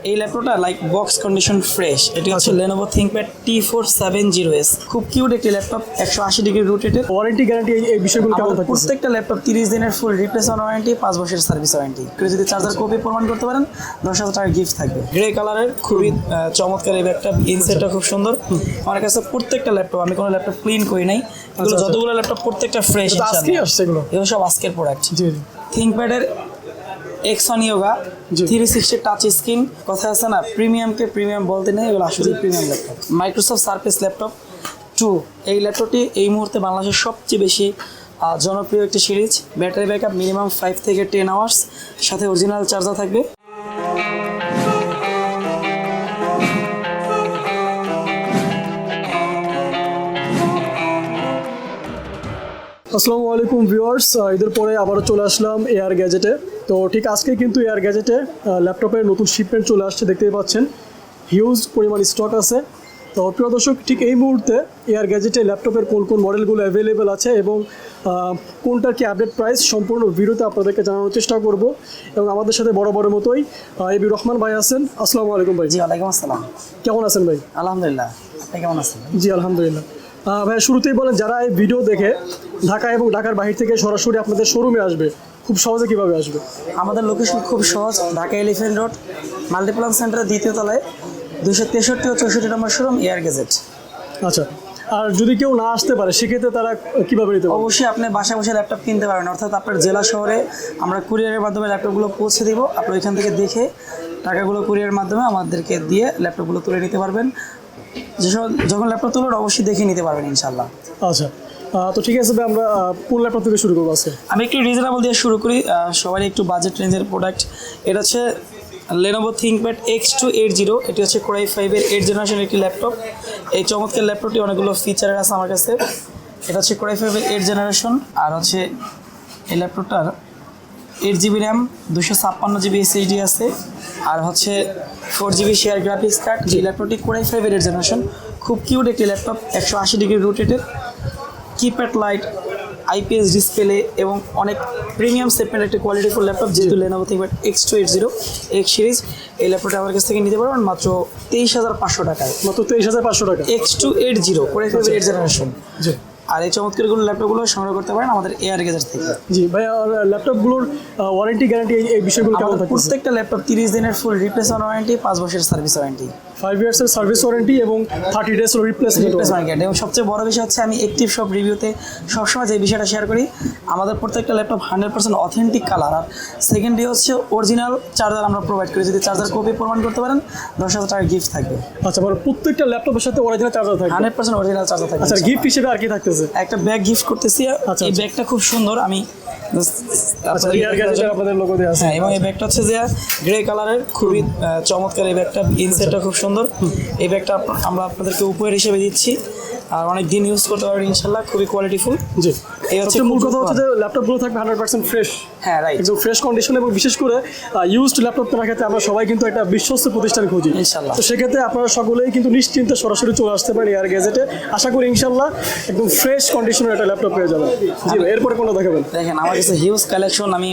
এই ল্যাপটপটা like box condition fresh. এটি হচ্ছে Lenovo ThinkPad T470S। খুব কিউট একটি laptop, 180 degree rotated. Warranty guarantee এই বিষয়গুলো কেমন থাকছে? প্রত্যেকটা ল্যাপটপ 30 দিনের ফুল রিপ্লেসমেন্ট ওয়ারেন্টি, 5 বছরের সার্ভিস ওয়ারেন্টি। কেউ যদি চার্জার কপি প্রমাণ করতে পারেন 10,000 টাকা গিফট থাকবে। গ্রে কালারের খুবই চমৎকার এই ব্যাগটা, ইনসেটটা খুব সুন্দর। আমার কাছে প্রত্যেকটা ল্যাপটপ, আমি কোনো ল্যাপটপ ক্লিন করি নাই, এগুলো যতগুলো ল্যাপটপ প্রত্যেকটা ফ্রেশ। আজকে আসছে এগুলো? এগুলো সব আজকের প্রোডাক্ট। জি থিঙ্কপ্যাডের Exon Yoga 360 টাচ স্ক্রিন। কথা আছে না, প্রিমিয়ামকে প্রিমিয়াম বলতে নেই, এগুলো আসলে premium laptop. Microsoft surface laptop 2, এই ল্যাপটপটি এই মুহূর্তে বাংলাদেশের সবচেয়ে বেশি জনপ্রিয় একটি সিরিজ। ব্যাটারি ব্যাকআপ মিনিমাম 5 থেকে 10 আওয়ার্স, সাথে অরিজিনাল চার্জার থাকবে। আসসালামু আলাইকুম ভিউয়ার্স, ঈদের পরে আবারও চলে আসলাম এআর গ্যাজেটে। তো ঠিক আজকে কিন্তু এআর গ্যাজেটে ল্যাপটপের নতুন শিপমেন্ট চলে আসছে, দেখতেই পাচ্ছেন হিউজ পরিমাণ স্টক আছে। তো প্রিয় দর্শক, ঠিক এই মুহূর্তে এআর গ্যাজেটে ল্যাপটপের কোন কোন মডেলগুলো অ্যাভেলেবেল আছে এবং কোনটার কি আপডেট প্রাইস সম্পূর্ণ ভিডিওতে আপনাদেরকে জানানোর চেষ্টা করব। এবং আমাদের সাথে বরাবরের মতোই এবি রহমান ভাই আছেন। আসসালামু আলাইকুম ভাই। জি ওয়ালাইকুম আসসালাম। কেমন আছেন ভাই? আলহামদুলিল্লাহ, আপনি কেমন আছেন? জি আলহামদুলিল্লাহ। ভাই শুরুতেই বলেন, যারা এই ভিডিও দেখে ঢাকা এবং ঢাকার বাহির থেকে সরাসরি আপনাদের শোরুমে আসবে, খুব সহজে কিভাবে আসবে? আমাদের লোকেশন খুব সহজ, ঢাকা এলিফ্যান্ট রোড মাল্টিপ্লান সেন্টারের দ্বিতীয় তলায় 263 ও 64 নম্বর শোরুম এআর গ্যাজেট। আচ্ছা, আর যদি কেউ না আসতে পারে সেক্ষেত্রে তারা কিভাবে নিতে পারে? অবশ্যই আপনি বাসা বসে ল্যাপটপ কিনতে পারেন, অর্থাৎ আপনার জেলা শহরে আমরা কুরিয়ারের মাধ্যমে ল্যাপটপগুলো পৌঁছে দিব। আপনি ওইখান থেকে দেখে টাকাগুলো কুরিয়ারের মাধ্যমে আমাদেরকে দিয়ে ল্যাপটপগুলো তুলে নিতে পারবেন। যখন ল্যাপটপ তুলবেন অবশ্যই দেখে নিতে পারবেন ইনশাল্লাহ। আচ্ছা, তো ঠিক আছে ভাই, আমরা কোন ল্যাপটপ থেকে শুরু করবো আজকে? আমি একটু রিজনেবল দিয়ে শুরু করি, সবারই একটু বাজেট রেঞ্জের প্রোডাক্ট। এটা হচ্ছে Lenovo ThinkPad X280। এটি হচ্ছে Core i5-এর 8th জেনারেশন একটি ল্যাপটপ। এই চমৎকার ল্যাপটপটি অনেকগুলো ফিচার আছে আমার কাছে। এটা হচ্ছে Core i5-এর 8th জেনারেশন, আর হচ্ছে এই ল্যাপটপটার 8GB র্যাম, 256GB SSD আছে, আর হচ্ছে 4GB শেয়ার গ্রাফিক্স কার্ড। এই ল্যাপটপটি Core i5-এর 8th জেনারেশন। খুব কিউট একটি laptop, 180 degree rotated, keypad light, IPS display এবং অনেক প্রিমিয়াম সেগমেন্ট একটি কোয়ালিটিফুল ল্যাপটপ। যেহেতু Lenovo ThinkPad X280 X series, এই ল্যাপটপটা আমার কাছ থেকে নিতে পারবেন মাত্র 23,500 টাকায়। মাত্র 23,500 টাকা। X280 Core i5-এর 8th generation. জি, আর এই চমৎকারগুলো ল্যাপটপগুলো সংগ্রহ করতে পারেন আমাদের এআর গ্যাজেট থেকে। জি ভাই, আর ল্যাপটপগুলোর ওয়ারেন্টি গ্যারান্টি এই বিষয়গুলো কেমন থাকছে? প্রত্যেকটা ল্যাপটপ 30 দিনের ফুল রিপ্লেসমেন্ট ওয়ারেন্টি, 5 বছরের সার্ভিস ওয়ারেন্টি, 5 ইয়ার্সের সার্ভিস ওয়ারেন্টি এবং 30 ডেজ রিপ্লেসমেন্ট ওয়ারেন্টি। এবং সবচেয়ে বড় বিষয় হচ্ছে, আমি অ্যাক্টিভ শপ রিভিউতে সবসময় যে বিষয়টা শেয়ার করি, আমাদের প্রত্যেকটা ল্যাপটপ 100% অথেন্টিক কালার। আর সেকেন্ডলি হচ্ছে অরিজিনাল চার্জার আমরা প্রোভাইড করি। যদি চার্জার কপি প্রমাণ করতে পারেন 10,000 টাকা গিফট থাকবে। আচ্ছা, মানে প্রত্যেকটা ল্যাপটপের সাথে অরিজিনাল চার্জার থাকবে? 100% অরিজিনাল চার্জার থাকবে। আচ্ছা, গিফট হিসেবে আর কি থাকতেছে? একটা ব্যাগ গিফট করতেছি। এই ব্যাগটা খুব সুন্দর, আমি আপনাদের লোগো দেওয়া আছে। হ্যাঁ, এবং এই ব্যাগটা হচ্ছে যে গ্রে কালারের, খুবই চমৎকার এই ব্যাগটা, ইনসেটটা খুব সুন্দর। এই ব্যাগটা আমরা আপনাদেরকে উপহার হিসেবে দিচ্ছি, আর অনেক দিন ইউজ করতে পারবেন ইনশাল্লাহ, খুবই কোয়ালিটিফুল। জি, এই হচ্ছে মূল কথা হচ্ছে যে ল্যাপটপগুলো থাকবে 100% ফ্রেশ। হ্যাঁ রাইট, একদম ফ্রেশ কন্ডিশন। এবং বিশেষ করে ইউজড ল্যাপটপ কেনার ক্ষেত্রে আমরা সবাই কিন্তু একটা বিশ্বস্ত প্রতিষ্ঠান খুঁজি ইনশাল্লাহ। তো সেক্ষেত্রে আপনারা সকলেই কিন্তু নিশ্চিন্তে সরাসরি চলে আসতে পারেন এআর গ্যাজেটে। আশা করি ইনশাল্লাহ একদম ফ্রেশ কন্ডিশনের একটা ল্যাপটপ পেয়ে যাবেন। জি, এরপরে কোনটা দেখাবেন? দেখেন আমার কাছে হিউজ কালেকশন। আমি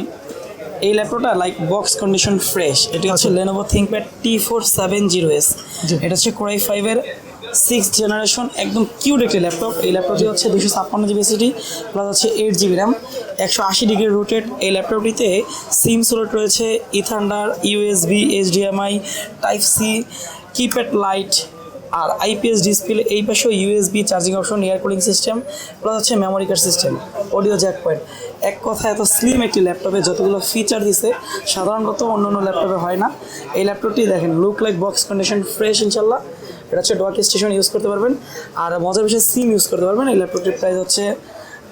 এই ল্যাপটপটা লাইক বক্স কন্ডিশন ফ্রেশ। এটি হচ্ছে Lenovo ThinkPad T470S। এটা হচ্ছে Core i5-এর 6th জেনারেশন, একদম কিউট একটি ল্যাপটপ। এই ল্যাপটপটি হচ্ছে 256GB SSD প্লাস হচ্ছে 8GB র্যাম, 180 ডিগ্রি রোটেট। এই ল্যাপটপটিতে সিম স্লট রয়েছে, Ethernet, USB, HDMI, Type-C, keypad light, আর IPS ডিসপ্লে। এই পাশেও USB charging option, air cooling system, plus হচ্ছে memory card system, audio jack point. এক কথা, এত স্লিম একটি ল্যাপটপে যতগুলো ফিচার দিছে সাধারণত অন্য ল্যাপটপে হয় না। এই ল্যাপটপটি দেখেন look like box condition fresh ইনশাল্লাহ। এটা হচ্ছে ডক স্টেশন ইউজ করতে পারবেন, আর মজার বিষয়ে সিম ইউজ করতে পারবেন। এই ল্যাপটপটির প্রাইস হচ্ছে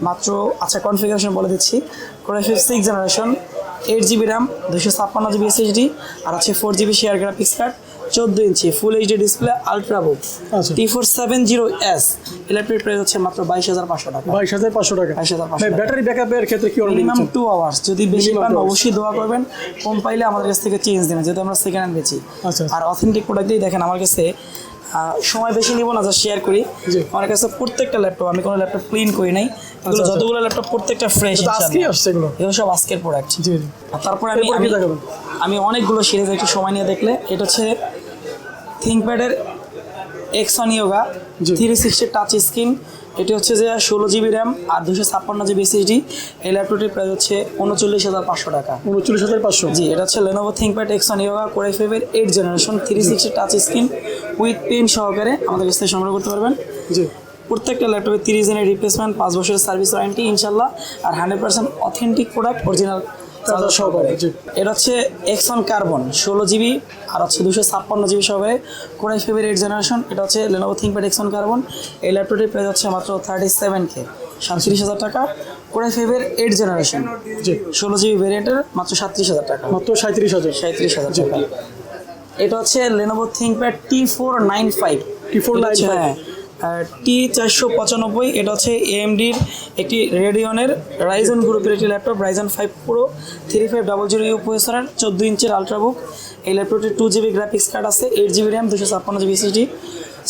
মাত্র, আচ্ছা কনফিগারেশন বলে দিচ্ছি, Core i5 6th generation, 8GB RAM, 256GB SSD, আর হচ্ছে 4GB শেয়ার গ্রাফিক্স কার্ড, 14 ইঞ্চি ফুল এইচডি ডিসপ্লে, আলট্রা বুক। T470S। এই ল্যাপটপের প্রাইস হচ্ছে মাত্র 22,500 টাকা। 22,500 টাকা। 22,500। ব্যাটারি ব্যাকআপের ক্ষেত্রে কি মিনিমাম 2 আওয়ার্স, যদি বেশি পান অবশ্যই দোয়া করবেন, কম পাইলে আমাদের কাছ থেকে চেঞ্জ দেবেন, যেহেতু আমরা সেকেন্ড হ্যান্ড বেচি। আচ্ছা, আর অথেন্টিক প্রোডাক্ট দিয়ে দেখেন আমার কাছে সময় বেশি নিব না, যা শেয়ার করি। জি। আমার কাছে প্রত্যেকটা ল্যাপটপ, আমি কোনো ল্যাপটপ ক্লিন করি নাই, এগুলো আচ্ছা। যতগুলো ল্যাপটপ প্রত্যেকটা ফ্রেশ, আজকেই আসছে এগুলো। এগুলো সব আজকের প্রোডাক্ট। জি জি। আর তারপরে আমি এরপর কি দেখাবেন? আমি অনেকগুলো সিরিজ একটু সময় নিয়ে দেখলে, এটা হচ্ছে থিঙ্কপ্যাডের এক্সন ইয়োগা জি। 360 টাচ স্ক্রিন। এটি হচ্ছে যে 16 জিবি র্যাম আর 256 জিবি এসএসডি। এই ল্যাপটপটির প্রাইস হচ্ছে 39,500 টাকা। 39,500। জি, এটা হচ্ছে Lenovo ThinkPad X one Yoga Core i5 এর 8 generation 360 touch screen with pen সহকারে আমাদের কাছ থেকে সংগ্রহ করতে পারবেন। জি। প্রত্যেকটা ল্যাপটপে 30 দিনের রিপ্লেসমেন্ট, 5 বছরের সার্ভিস ওয়ারেন্টি ইনশাল্লাহ, আর 100% অথেন্টিক প্রোডাক্ট, অরিজিনাল চার্জার সহকারে। জি। এটা হচ্ছে এক্সন কার্বন 16 জিবি আর হচ্ছে 256 জিবি সহকারে কোর i5 এর 8 জেনারেশন। এটা হচ্ছে লেনোভো থিঙ্কপ্যাড এক্সন কার্বন। এই ল্যাপটপটির প্রাইস হচ্ছে মাত্র 37K, 37,000 টাকা। কোর i5 এর 8 জেনারেশন জি। 16 জিবি ভেরিয়েন্টের মাত্র 37,000 টাকা, মাত্র 37,000। 37,000 টাকা। এটা হচ্ছে লেনোভো থিঙ্কপ্যাড T495। T495 হ্যাঁ, T495। এটা হচ্ছে AMDর একটি রেডিয়নের রাইজন গ্রুপের একটি ল্যাপটপ, রাইজন 5 প্রো 3500U প্রসেসরের 14 ইঞ্চের আলট্রাবুক। এই ল্যাপটপটি 2 জিবি গ্রাফিক্স কার্ড আছে, 8 GB RAM, 256 GB SSD.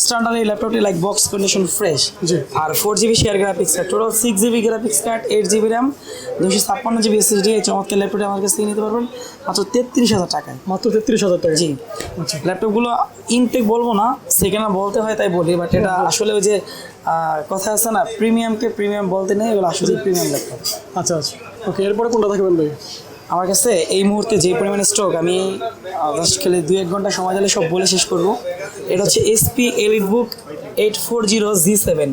Standard এই ল্যাপটপটি লাইক বক্স কন্ডিশন ফ্রেশ। জি। আর 4 GB share graphics card, total 6 GB graphics card, 8 GB RAM, 256 GB SSD. এই চমৎকার ল্যাপটপটি আমার কাছ থেকে নিতে পারবেন মাত্র 33,000 টাকায়। মাত্র 33,000 টাকা। জি। আচ্ছা। ল্যাপটপগুলো ইনটেক বলবো না, সেখানে বলতে হয় তাই বলি, বাট এটা আসলে ওই যে কথা আছে না, প্রিমিয়ামকে প্রিমিয়াম বলতে নেই, এগুলো আসলে প্রিমিয়াম ল্যাপটপ। আচ্ছা আচ্ছা। ওকে, এরপরে কোনটা থাকবেন ভাই? আমার কাছে এই মুহূর্তে যে পরিমাণে স্টক, আমি জাস্ট খেলে 2-1 ঘন্টা সময় দিলে সব বলে শেষ করবো। এটা হচ্ছে HP EliteBook 840G7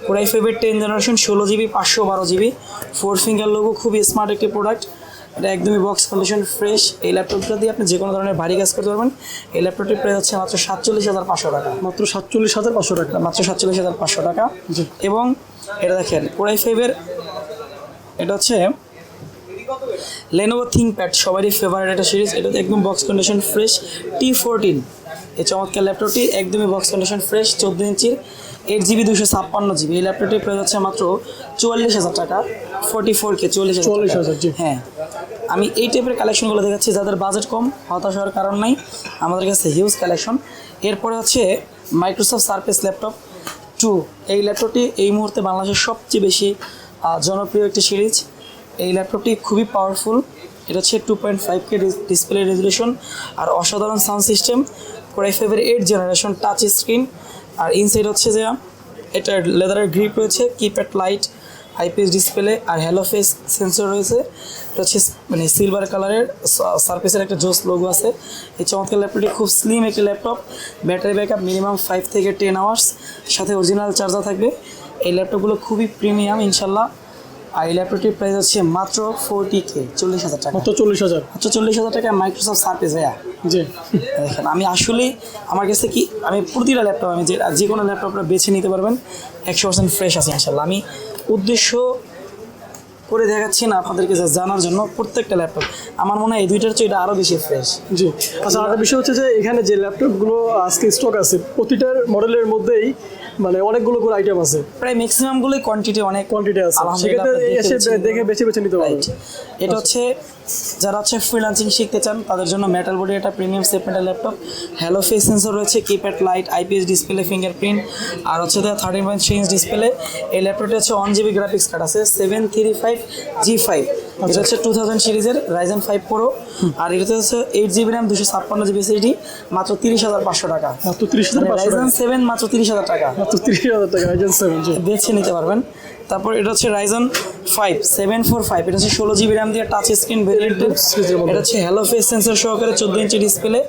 core i5 এর 10 generation 16 GB 512 GB 4 finger logo, খুবই স্মার্ট একটি প্রোডাক্ট। এটা একদমই বক্স কন্ডিশন ফ্রেশ। এই ল্যাপটপটা দিয়ে আপনি যে কোনো ধরনের ভারী কাজ করতে পারবেন। এই ল্যাপটপটির প্রাইস হচ্ছে মাত্র 47,500 টাকা। মাত্র 47,500 টাকা। মাত্র 47,500 টাকা। জি। এবং এটা দেখেন কোর i5 এর, এটা হচ্ছে লেনোভো থিঙ্কপ্যাড সবারই ফেভারিট একটা সিরিজ। এটা একদম বক্স কন্ডিশন ফ্রেশ T14। এই চমৎকার ল্যাপটপটি একদমই বক্স কন্ডিশন ফ্রেশ, 14 ইঞ্চির, 8 জিবি 256 জিবি। এই ল্যাপটপটির প্রাইস হচ্ছে মাত্র 44,000 টাকা, 44K, 44,000। জি। হ্যাঁ, আমি এই টাইপের কালেকশনগুলো দেখাচ্ছি যাদের বাজেট কম, হতাশ হওয়ার কারণ নাই, আমাদের কাছে হিউজ কালেকশন। এরপরে হচ্ছে মাইক্রোসফট সারফেস ল্যাপটপ 2। এই ল্যাপটপটি এই মুহূর্তে বাংলাদেশের সবচেয়ে বেশি জনপ্রিয় একটি সিরিজ। এই ল্যাপটপটি খুবই পাওয়ারফুল। এটা হচ্ছে 2.5K ডিসপ্লে রেজলিউশন আর অসাধারণ সাউন্ড সিস্টেম। কোর i5 এর 8 জেনারেশন টাচ স্ক্রিন। আর ইনসাইড হচ্ছে যে এটার লেদারের গ্রিপ রয়েছে, কিপ্যাড লাইট, আইপিএস ডিসপ্লে আর হ্যালো ফেস সেন্সর রয়েছে। এটা হচ্ছে মানে সিলভার কালারের, সারফেসের একটা জোস লোগো আছে। এই চমৎকার ল্যাপটপটি খুব স্লিম একটি ল্যাপটপ, ব্যাটারি ব্যাকআপ মিনিমাম 5 থেকে 10 আওয়ার্স, সাথে অরিজিনাল চার্জার থাকবে। এই ল্যাপটপগুলো খুবই প্রিমিয়াম ইনশাল্লাহ। আর এই ল্যাপটপটির প্রাইস হচ্ছে মাত্র 40K, 40,000 টাকা। মাত্র 40,000। মাত্র 40,000 টাকায় মাইক্রোসফট সারফেস ভাইয়া। জি। দেখেন, আমি আসলেই আমার কাছে কি, আমি প্রতিটা ল্যাপটপ, আমি যে কোনো ল্যাপটপটা বেছে নিতে পারবেন, 100% ফ্রেশ আছে ইনশাল্লাহ। আমি উদ্দেশ্য করে দেখাচ্ছি না আপনাদেরকে যা জানার জন্য, প্রত্যেকটা ল্যাপটপ আমার মনে হয় এই দুইটার চেয়ে এটা আরও বেশি ফ্রেশ। জি। আচ্ছা, আরেকটা বিষয় হচ্ছে যে এখানে যে ল্যাপটপগুলো আজকে স্টক আছে, প্রতিটার মডেলের মধ্যেই মানে অনেকগুলো করে আইটেম আছে, প্রায় ম্যাক্সিমামগুলোই কোয়ান্টিটি অনেক কোয়ান্টিটি আছে, আলহামদুলিল্লাহ সেক্ষেত্রে আপনি এসে দেখে দেখে বেছে নিতে পারবেন। Right. এটা হচ্ছে যারা হচ্ছে ফ্রিল্যান্সিং শিখতে চান তাদের জন্য মেটাল বডি একটা প্রিমিয়াম সেগমেন্টের ল্যাপটপ। হ্যালো ফেস সেন্সর রয়েছে, keypad light, IPS display, fingerprint, আর হচ্ছে 13.3 ইঞ্চ ডিসপ্লে। এই ল্যাপটপটি হচ্ছে 1 জিবি গ্রাফিক্স কার্ড আছে, 735G5। এটা হচ্ছে 2000 সিরিজের রাইজেন 5 প্রো। আর এটাতে হচ্ছে 8 জিবি র্যাম, 256 জিবি এসএসডি, মাত্র 30,500 টাকা। মাত্র 30,500 রাইজেন 7 মাত্র 30,000 টাকা, মাত্র 30,000 টাকা রাইজেন 7। জি। বেছে নিতে পারবেন। তারপর এটা হচ্ছে রাইজন 5 745। এটা হচ্ছে 16 জিবি র্যাম দিয়ে টাচ স্ক্রিন ভেরিয়েন্টের। এটা হচ্ছে হ্যালো ফেস সেন্সর সহকারে 14 ইঞ্চি display,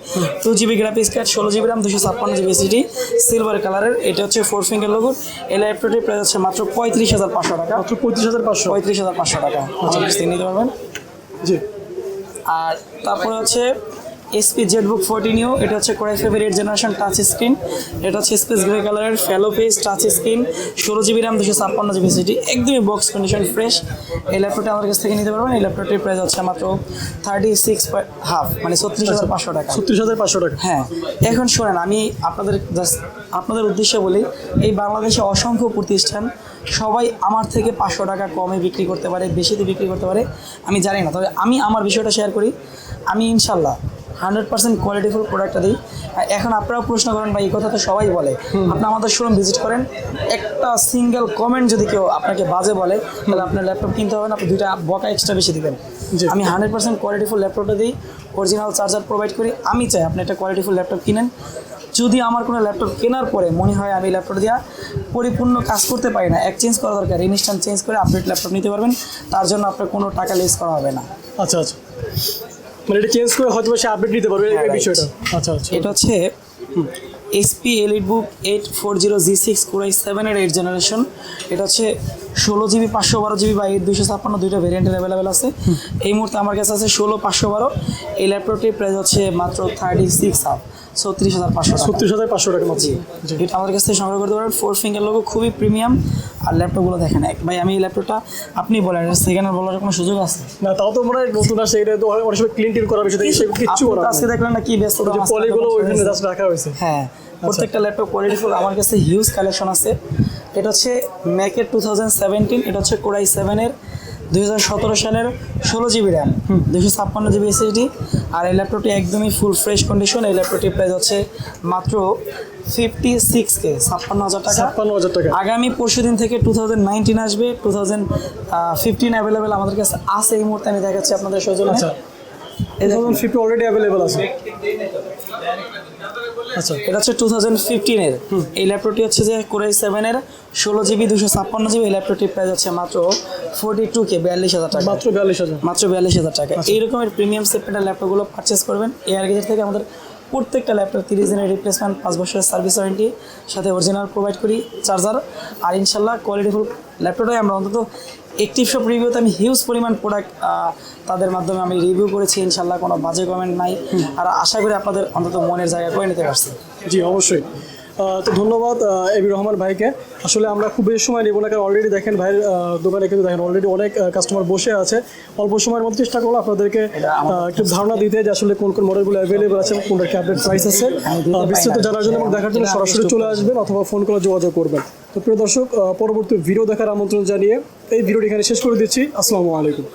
2 GB graphics card, 16 GB RAM, 256 GB SSD, silver কালারের। এটা হচ্ছে 4 ফিঙ্গার লোগো। এই ল্যাপটপটির প্রাইস হচ্ছে মাত্র 35,500 টাকা। মাত্র 35,500। 35,500 টাকা আমার কাছ থেকে নিতে পারবেন। জি। আর তারপরে হচ্ছে HP ZBook 14U। এটা হচ্ছে কোর i5 এর 8 জেনারেশন টাচ স্ক্রিন। এটা হচ্ছে স্পেস গ্রে কালারের ফেলো পেজ touch screen, 16 GB RAM, 256 GB SSD, একদমই বক্স কন্ডিশন ফ্রেশ। এই ল্যাপটপটা আমার কাছ থেকে নিতে পারবেন। এই ল্যাপটপটির প্রাইস হচ্ছে মাত্র 36.5 মানে 36,500 টাকা। 36,500 টাকা। হ্যাঁ, এখন শোনেন, আমি আপনাদের জাস্ট আপনাদের উদ্দেশ্যে বলি, এই বাংলাদেশে অসংখ্য প্রতিষ্ঠান সবাই আমার থেকে 500 টাকা কমে বিক্রি করতে পারে, বেশিতে বিক্রি করতে পারে, আমি জানি না। তবে আমি আমার বিষয়টা শেয়ার করি। আমি ইনশাল্লাহ 100% কোয়ালিটিফুল প্রোডাক্টটা দিই। আর এখন আপনারাও প্রশ্ন করেন ভাই এই কথা তো সবাই বলে, আপনি আমাদের শোরুম ভিজিট করেন, একটা সিঙ্গেল কমেন্ট যদি কেউ আপনাকে বাজে বলে তাহলে আপনার ল্যাপটপ কিনতে হবে না, আপনি 2টা বকা এক্সট্রা বেশি দিবেন। জি। আমি 100% কোয়ালিটিফুল ল্যাপটপটা দিই, অরিজিনাল চার্জার প্রোভাইড করি। আমি চাই আপনি একটা কোয়ালিটিফুল ল্যাপটপ কিনেন। যদি আমার কোনো ল্যাপটপ কেনার পরে মনে হয় আমি ল্যাপটপ দেওয়া পরিপূর্ণ কাজ করতে পারি না, এক্সচেঞ্জ করা দরকার, ইনস্ট্যান্ট চেঞ্জ করে আপডেট ল্যাপটপ নিতে পারবেন, তার জন্য আপনার কোনো টাকা লেস করা হবে না। আচ্ছা আচ্ছা, মানে এটা চেঞ্জ করে হয়তো সে আপডেট নিতে পারবে এই right. বিষয়টা। আচ্ছা আচ্ছা, এটা হচ্ছে HP EliteBook 840G6 Core i7 এর 8 জেনারেশন। এটা হচ্ছে 16GB 512GB বা 8256 দুইটা ভেরিয়েন্টের অ্যাভেলেবেল আছে। এই মুহূর্তে আমার কাছে আছে 16 512। এই ল্যাপটপটির প্রাইস হচ্ছে মাত্র 36,500 টাকা। 36,500 টাকা মাত্র। জি। এটা আমাদের কাছ থেকে সংগ্রহ করতে পারেন। 4 ফিঙ্গার লোগো, খুবই প্রিমিয়াম। আর ল্যাপটপগুলো দেখেন ভাই, আমি এই ল্যাপটপটা আপনি বলেন সেকেন্ড হ্যান্ড বলার কোনো সুযোগ আছে? না, তাও তো মনে হয় নতুন আসে, এটা তো অনেক সময় ক্লিন টিন করার বিষয় থাকে, সেগুলো কিচ্ছু আপনি করা তো আজকে দেখলেন না কি ব্যস্ত পলিগুলো ওইখানে জাস্ট রাখা হয়েছে। হ্যাঁ, প্রত্যেকটা ল্যাপটপ কোয়ালিটিফুল। আমার কাছে হিউজ কালেকশন আছে। এটা হচ্ছে ম্যাকের 2017, এটা হচ্ছে Core i7 এর 2017 সালের 16GB র্যাম, 256GB SSD। আর এই ল্যাপটপটি একদমই ফুল ফ্রেশ কন্ডিশন। এই ল্যাপটপটির প্রাইস হচ্ছে মাত্র 56K, 56,000 টাকা। 56,000 টাকা। আগামী পরশুদিন থেকে 2019 আসবে, 2015 অ্যাভেলেবেল আমাদের কাছে আছে। এই মুহূর্তে আমি দেখাচ্ছি আপনাদের সৌজন্যে। আচ্ছা, 2050 অলরেডি অ্যাভেলেবল আছে। আচ্ছা, এটা হচ্ছে 2015 এর। এই ল্যাপটপটি হচ্ছে যে Core i7 এর 16GB 256GB। এই ল্যাপটপটির প্রাইস হচ্ছে মাত্র 42K, 42,000 টাকা। মাত্র 42,000। মাত্র 42,000 টাকা। এই রকমের প্রিমিয়াম সেগমেন্টের ল্যাপটপগুলো পারচেস করবেন এয়ার গেজেট থেকে। আমাদের প্রত্যেকটা ল্যাপটপ 30 দিনের রিপ্লেসমেন্ট, 5 বছরের সার্ভিস ওয়ারেন্টি, সাথে অরিজিনাল প্রোভাইড করি চার্জার। আর ইনশাল্লাহ কোয়ালিটিফুল ল্যাপটপটাই আমরা অন্তত অ্যাক্টিভ শপ রিভিউতে আমি হিউজ পরিমাণ প্রোডাক্ট তাদের মাধ্যমে আমি রিভিউ করেছি, ইনশাল্লাহ কোনো বাজে কমেন্ট নাই। আর আশা করি আপনাদের অন্তত মনের জায়গা করে নিতে পারছি। জি অবশ্যই। তো ধন্যবাদ এবি রহমান ভাইকে। আসলে আমরা খুব বেশি সময় নেব না, কারণ অলরেডি দেখেন ভাইয়ের দোকানে কিন্তু দেখেন অলরেডি অনেক কাস্টমার বসে আছে। অল্প সময়ের মধ্যে চেষ্টা করবো আপনাদেরকে একটু ধারণা দিতে যে আসলে কোন কোন মডেলগুলো অ্যাভেলেবল আছে, কোনটার কি আপডেট প্রাইস আছে। বিস্তারিত জানার জন্য এবং দেখার জন্য সরাসরি চলে আসবেন অথবা ফোন করে যোগাযোগ করবেন। তো প্রিয় দর্শক, পরবর্তী ভিডিও দেখার আমন্ত্রণ জানিয়ে এই ভিডিওটি এখানে শেষ করে দিচ্ছি। আসসালামু আলাইকুম।